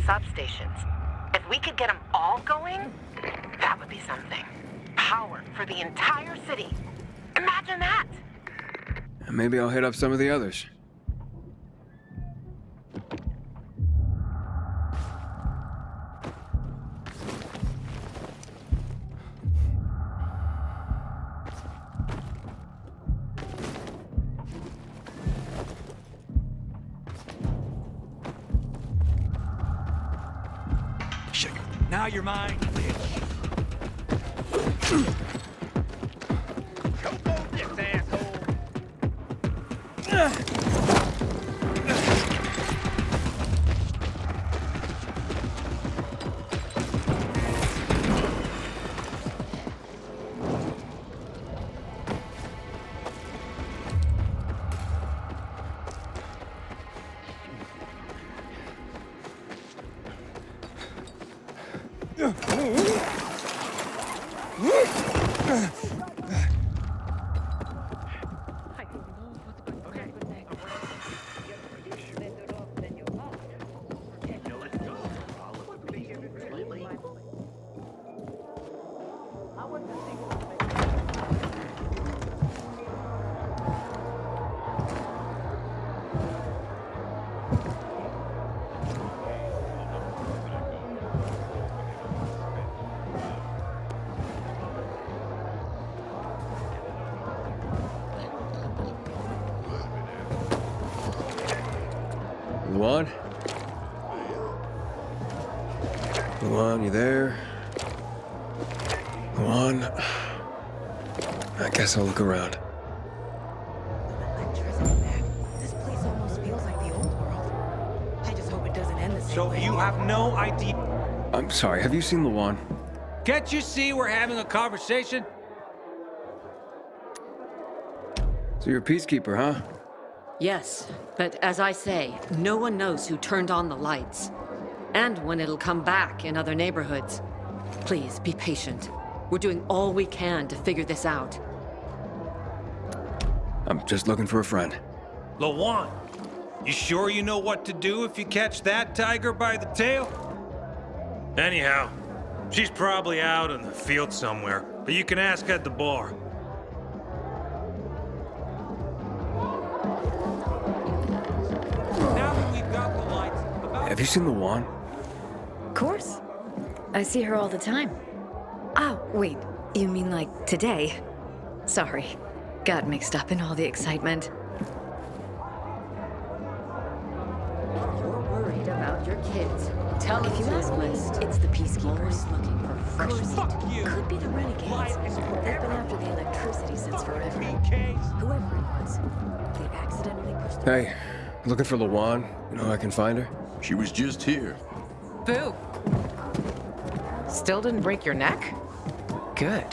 substations. If we could get them all going, that would be something. Power for the entire city. Imagine that! Maybe I'll hit up some of the others. Now you're mine, bitch. Showboat this, asshole. Luan? Luan, you there? Luan? I guess I'll look around. This place almost feels like the old world. I just hope it doesn't end the same So way. you have no idea? I'm sorry, have you seen Luan? Can't you see we're having a conversation? So you're a peacekeeper, huh? Yes, but as I say, no one knows who turned on the lights. And when it'll come back in other neighborhoods. Please, be patient. We're doing all we can to figure this out. I'm just looking for a friend. Lawan, you sure you know what to do if you catch that tiger by the tail? Anyhow, she's probably out in the field somewhere, but you can ask at the bar. Now that we've got the lights, Have you seen Luan? Of course. I see her all the time. Oh, wait. You mean like today? Sorry. Got mixed up in all the excitement. You're worried about your kids. Tell If you ask me, it's the peacekeepers. looking for fresh meat. fuck you! Could be the renegades. They've been after the electricity since forever. Whoever it was, they accidentally pushed the... Hey, looking for Luan? You know how I can find her? She was just here. Boo. Still didn't break your neck? Good.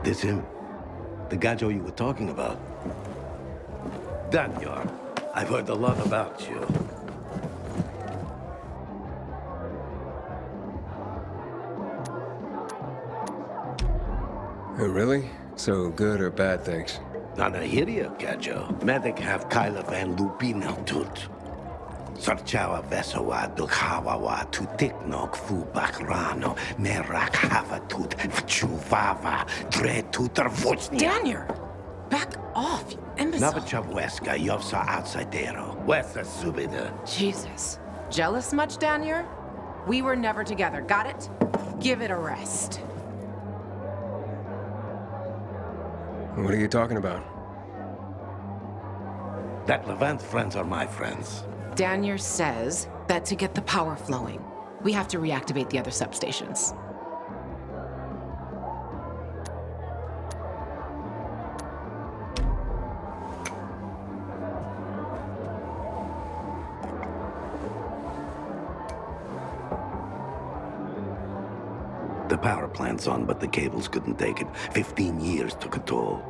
This him? The Gajo you were talking about? Danyar, I've heard a lot about you. Oh, really? So good or bad things? Nanahiria, Gajo. Medic have Kyla van Lupina tut. Sarchawa Vesawa Dukhawawa Tutiknok Fu Bakrano Merak Havatut Vchuvava Dre Tutar Vuchnia. Daniel! Back off, you imbecile. Navachaweska Yovsa Outsidero. Wesa Subida. Jesus. Jealous much, Daniel? We were never together, got it? Give it a rest. What are you talking about? That Levant friends are my friends. Daniel says that to get the power flowing, we have to reactivate the other substations. The power plant's on, but the cables couldn't take it. 15 years took a toll.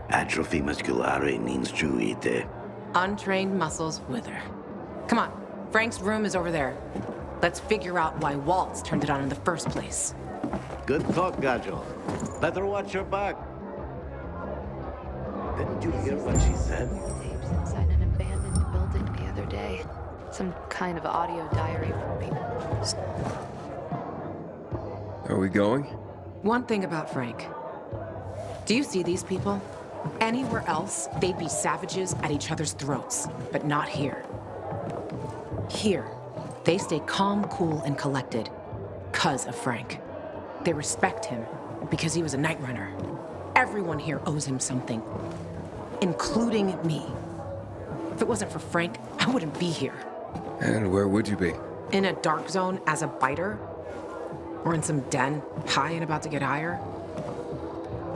Atrophy musculare means juite. Untrained muscles wither. Come on, Frank's room is over there. Let's figure out why Waltz turned it on in the first place. Good talk, Gajo. Let her watch her back. Didn't you hear what she said? Tapes inside an abandoned Some kind of audio diary from people. Are we going? One thing about Frank. Do you see these people? Anywhere else, they'd be savages at each other's throats, but not here. Here, they stay calm, cool, and collected, 'cause of Frank. They respect him because he was a Night Runner. Everyone here owes him something, including me. If it wasn't for Frank, I wouldn't be here. And where would you be? In a dark zone as a biter? Or in some den, high and about to get higher?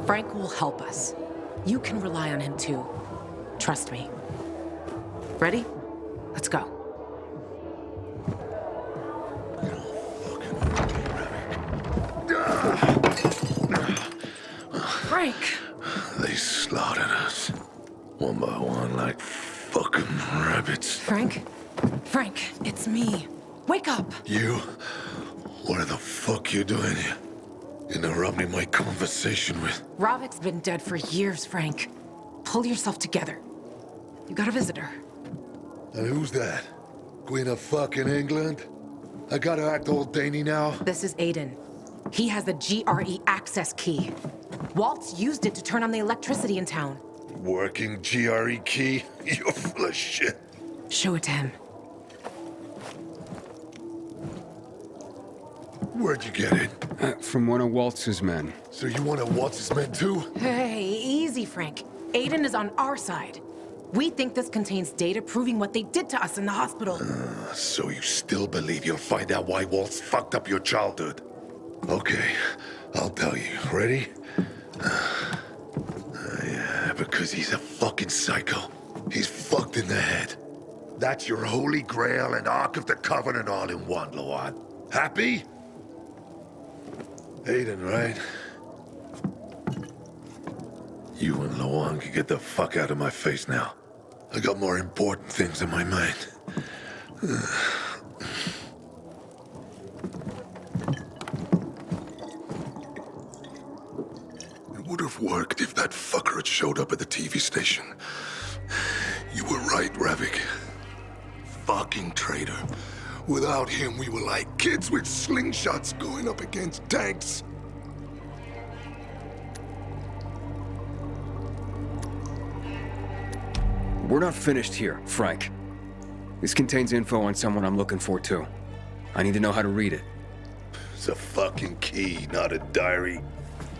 Frank will help us. You can rely on him too. Trust me. Ready? Let's go. Frank! They slaughtered us. One by one like fucking rabbits. Frank? Frank, it's me. Wake up! You? What the fuck you doing here? Interrupting my conversation with... Ravik's been dead for years, Frank. Pull yourself together. You got a visitor. And who's that? Queen of fucking England? I gotta act old Danny now? This is Aiden. He has the GRE access key. Waltz used it to turn on the electricity in town. Working GRE key? You're full of shit. Show it to him. Where'd you get it? From one of Waltz's men. So you want to Waltz's men too? Hey, easy, Frank. Aiden is on our side. We think this contains data proving what they did to us in the hospital. So you still believe you'll find out why Waltz fucked up your childhood? Okay, I'll tell you. Ready? Yeah, because he's a fucking psycho. He's fucked in the head. That's your Holy Grail and Ark of the Covenant all in one, Lawan. Happy? Aiden, right? You and Lawan can get the fuck out of my face now. I got more important things in my mind. It would have worked if that fucker had showed up at the TV station. You were right, Ravik. Fucking traitor. Without him, we were like kids with slingshots going up against tanks. We're not finished here, Frank. This contains info on someone I'm looking for, too. I need to know how to read it. It's a fucking key, not a diary.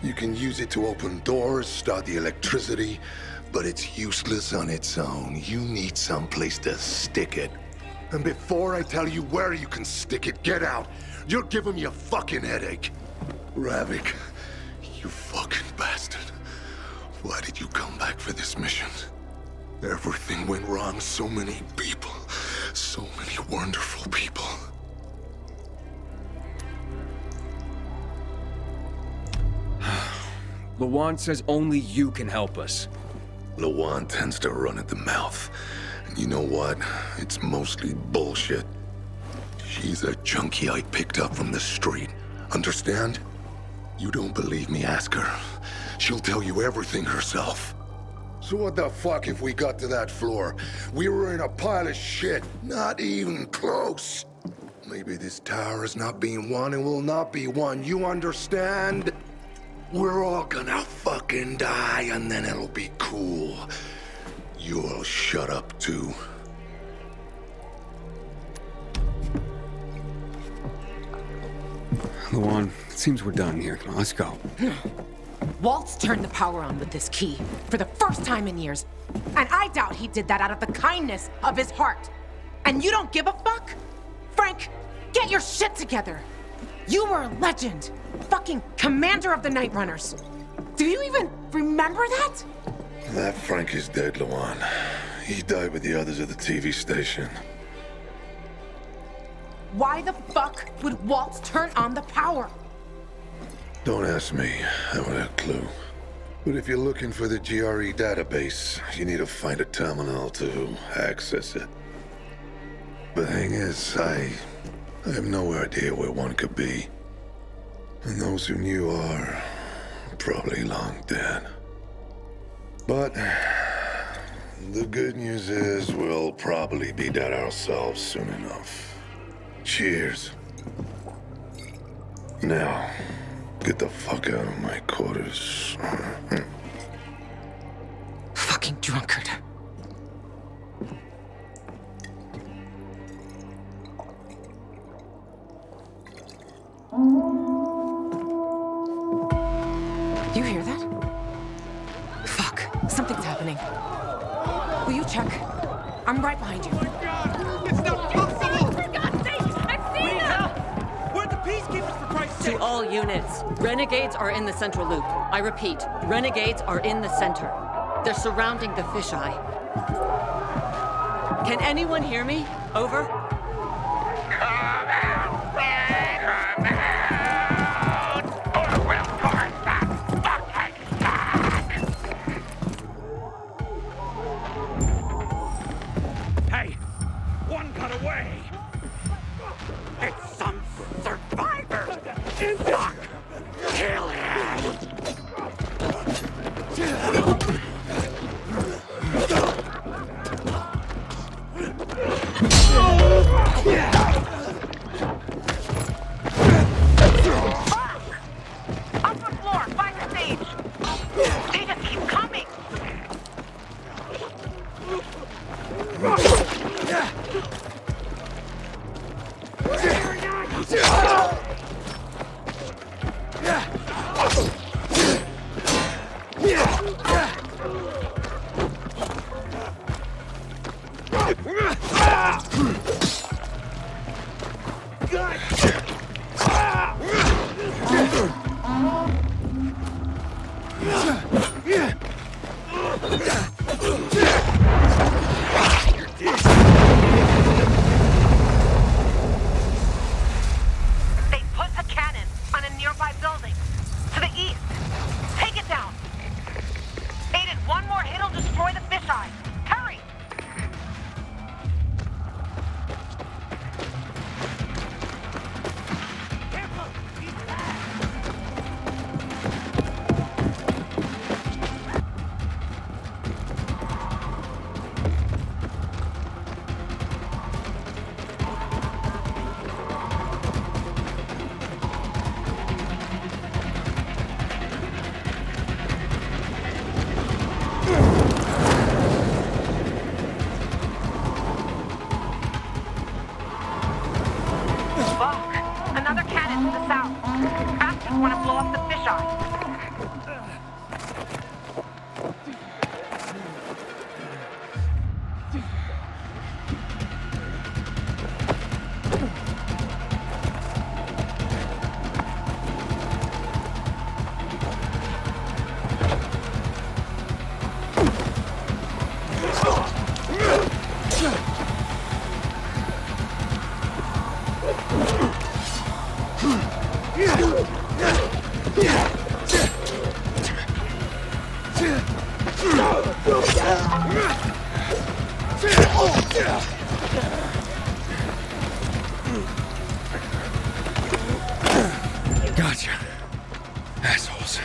You can use it to open doors, start the electricity, but it's useless on its own. You need someplace to stick it. And before I tell you where you can stick it, get out. You're giving me a fucking headache. Ravik, you fucking bastard. Why did you come back for this mission? Everything went wrong. So many people. So many wonderful people. Lawan says only you can help us. Lawan tends to run at the mouth. And you know what? It's mostly bullshit. She's a junkie I picked up from the street. Understand? You don't believe me, ask her. She'll tell you everything herself. So what the fuck if we got to that floor? We were in a pile of shit. Not even close. Maybe this tower is not being won and will not be won. You understand? We're all gonna fucking die and then it'll be cool. You'll shut up too. Lawan, it seems we're done here. Come on, let's go. Waltz turned the power on with this key for the first time in years. And I doubt he did that out of the kindness of his heart. And you don't give a fuck? Frank, get your shit together. You were a legend. Fucking commander of the Night Runners. Do you even remember that? That Frank is dead, Lawan. He died with the others at the TV station. Why the fuck would Waltz turn on the power? Don't ask me. I don't have a clue. But if you're looking for the GRE database, you need to find a terminal to access it. The thing is, I have no idea where one could be. And those who knew are probably long dead. But The good news is we'll probably be dead ourselves soon enough. Cheers. Now, get the fuck out of my quarters. Fucking drunkard. You hear that? Fuck. Something's happening. Will you check? I'm right behind you. It's not possible! For God's sake! I've seen them! Where are the peacekeepers, for Christ's sake? To all units, renegades are in the central loop. I repeat, renegades are in the center. They're surrounding the fisheye. Can anyone hear me? Over? Hey! One got away! It's some survivor! Doc! Kill him! Upper floor, fire stage! They just keep coming! They put a cannon on a nearby building. To the east. Take it down. Aiden, one more hit'll destroy the fisheye. Hurry! Fuck! Another cannon to the south. Bastards want to blow up the fisheye. Gotcha. Assholes.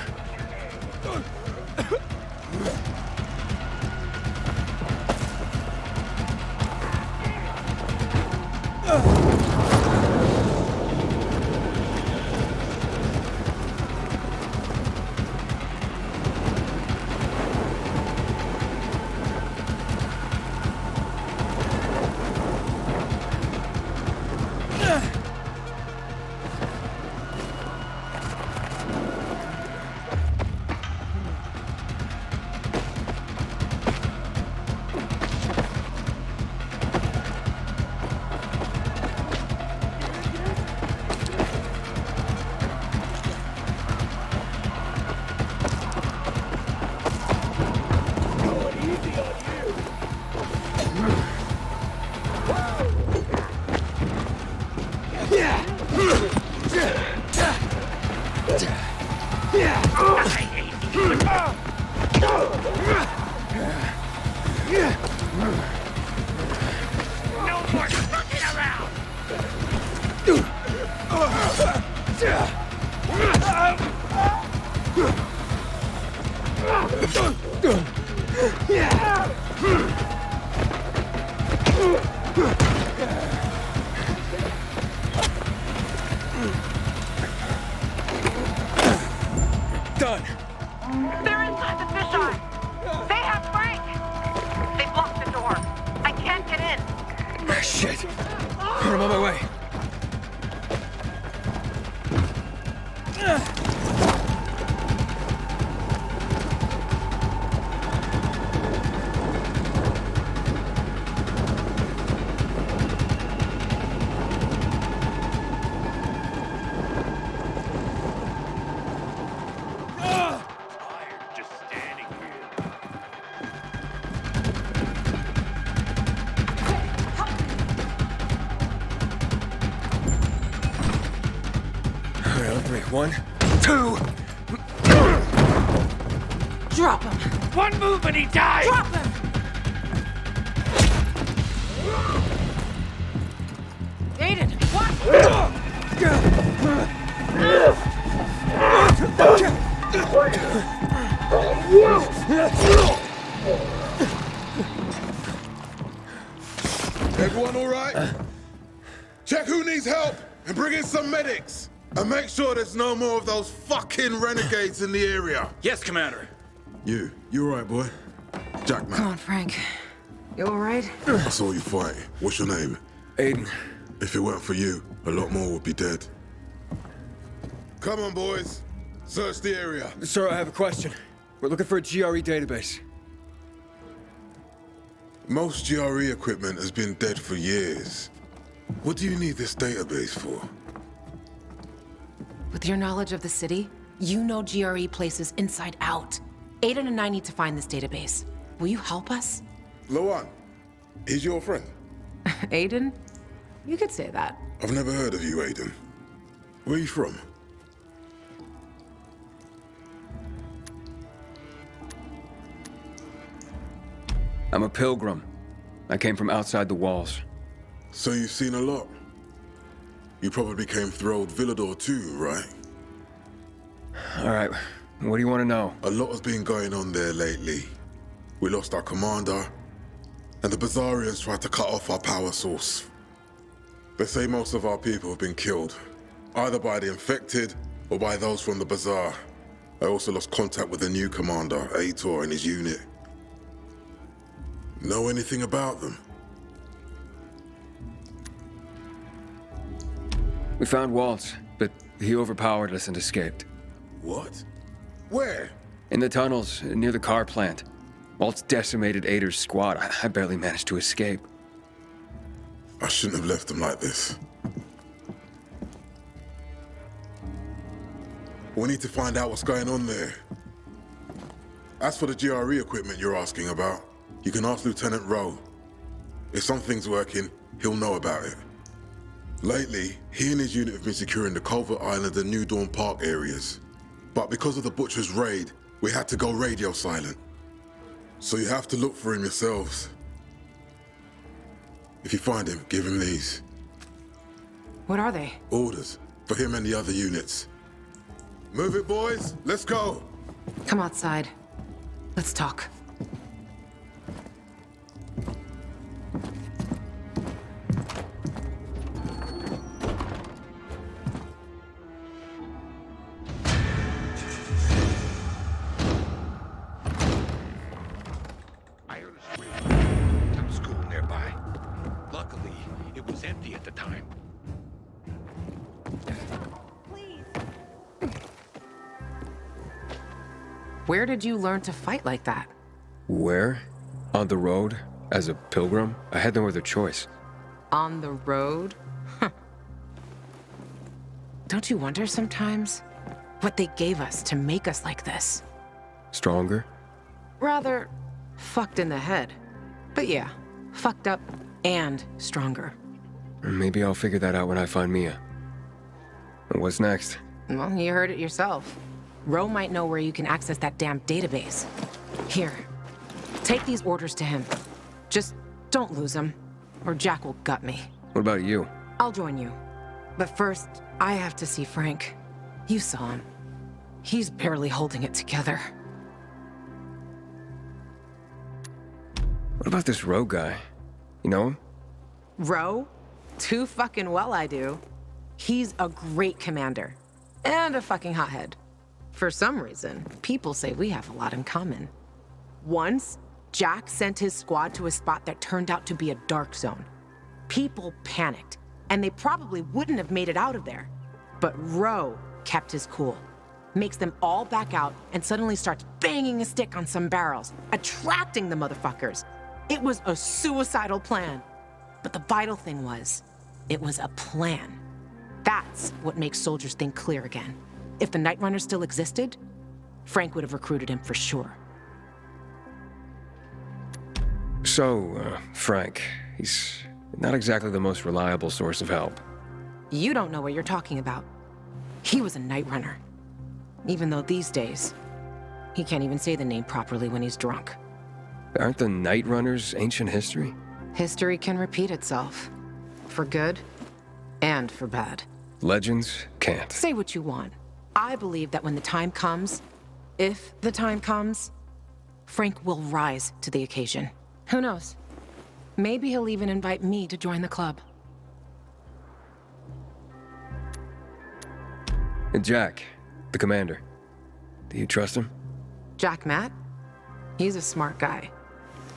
No more fucking around! Yeah. Done. They're inside the fisheye. They have Frank. They blocked the door. I can't get in. Ah, shit. I'm on my way. Just standing here. All right, on three. 1, 2. Drop him! One move and he dies! Drop him! Aiden, what? Everyone all right? Check who needs help and bring in some medics. And make sure there's no more of those fucking renegades in the area. Yes, Commander. You all right, boy? Jackman. Come on, Frank. You all right? I saw you fight. What's your name? Aiden. If it weren't for you, a lot more would be dead. Come on, boys. Search the area. Sir, I have a question. We're looking for a GRE database. Most GRE equipment has been dead for years. What do you need this database for? With your knowledge of the city, you know GRE places inside out. Aiden and I need to find this database. Will you help us? Lawan, he's your friend. Aiden? You could say that. I've never heard of you, Aiden. Where are you from? I'm a pilgrim. I came from outside the walls. So you've seen a lot. You probably came through Old Villador too, right? All right, what do you want to know? A lot has been going on there lately. We lost our commander, and the Bazaarians tried to cut off our power source. They say most of our people have been killed, either by the infected or by those from the Bazaar. I also lost contact with the new commander, Aitor, and his unit. Know anything about them? We found Waltz, but he overpowered us and escaped. What? Where? In the tunnels, near the car plant. Waltz decimated Ader's squad. I barely managed to escape. I shouldn't have left them like this. We need to find out what's going on there. As for the GRE equipment you're asking about, you can ask Lieutenant Rowe. If something's working, he'll know about it. Lately, he and his unit have been securing the Culver Island and New Dawn Park areas. But because of the Butcher's raid, we had to go radio silent. So you have to look for him yourselves. If you find him, give him these. What are they? Orders for him and the other units. Move it, boys. Let's go. Come outside. Let's talk. I heard a scream. Some school nearby. Luckily, it was empty at the time. Where did you learn to fight like that? Where? On the road? As a pilgrim? I had no other choice. On the road? Huh. Don't you wonder sometimes what they gave us to make us like this? Stronger? Rather fucked in the head. But yeah, fucked up and stronger. Maybe I'll figure that out when I find Mia. And what's next? Well, you heard it yourself. Rowe might know where you can access that damn database. Here, take these orders to him. Just don't lose them, or Jack will gut me. What about you? I'll join you. But first, I have to see Frank. You saw him. He's barely holding it together. What about this Roe guy? You know him? Roe? Too fucking well I do. He's a great commander. And a fucking hothead. For some reason, people say we have a lot in common. Once, Jack sent his squad to a spot that turned out to be a dark zone. People panicked, and they probably wouldn't have made it out of there. But Roe kept his cool. Makes them all back out and suddenly starts banging a stick on some barrels, attracting the motherfuckers. It was a suicidal plan. But the vital thing was, it was a plan. That's what makes soldiers think clear again. If the Night Runner still existed, Frank would have recruited him for sure. So, Frank, he's not exactly the most reliable source of help. You don't know what you're talking about. He was a Night Runner. Even though these days, he can't even say the name properly when he's drunk. Aren't the Night Runners ancient history? History can repeat itself. For good and for bad. Legends can't. Say what you want. I believe that when the time comes, if the time comes, Frank will rise to the occasion. Who knows? Maybe he'll even invite me to join the club. And Jack, the commander. Do you trust him? Jack Matt? He's a smart guy,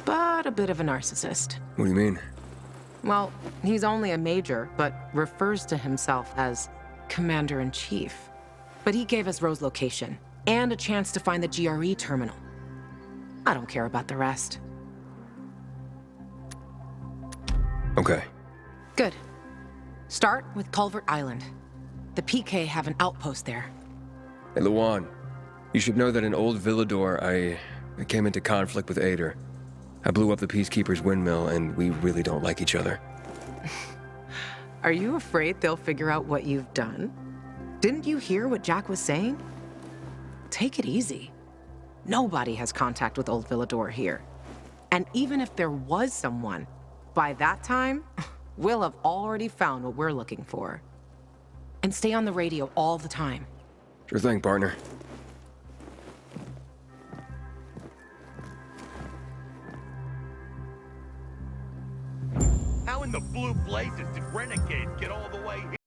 but a bit of a narcissist. What do you mean? Well, he's only a major, but refers to himself as Commander-in-Chief. But he gave us Rose's location, and a chance to find the GRE terminal. I don't care about the rest. Okay. Good. Start with Culvert Island. The PK have an outpost there. Hey, Lawan, you should know that in Old Villador, I came into conflict with Ader. I blew up the Peacekeepers' windmill, and we really don't like each other. Are you afraid they'll figure out what you've done? Didn't you hear what Jack was saying? Take it easy. Nobody has contact with Old Villador here. And even if there was someone, by that time, we'll have already found what we're looking for. And stay on the radio all the time. Sure thing, partner. How in the blue blazes did Renegade get all the way here?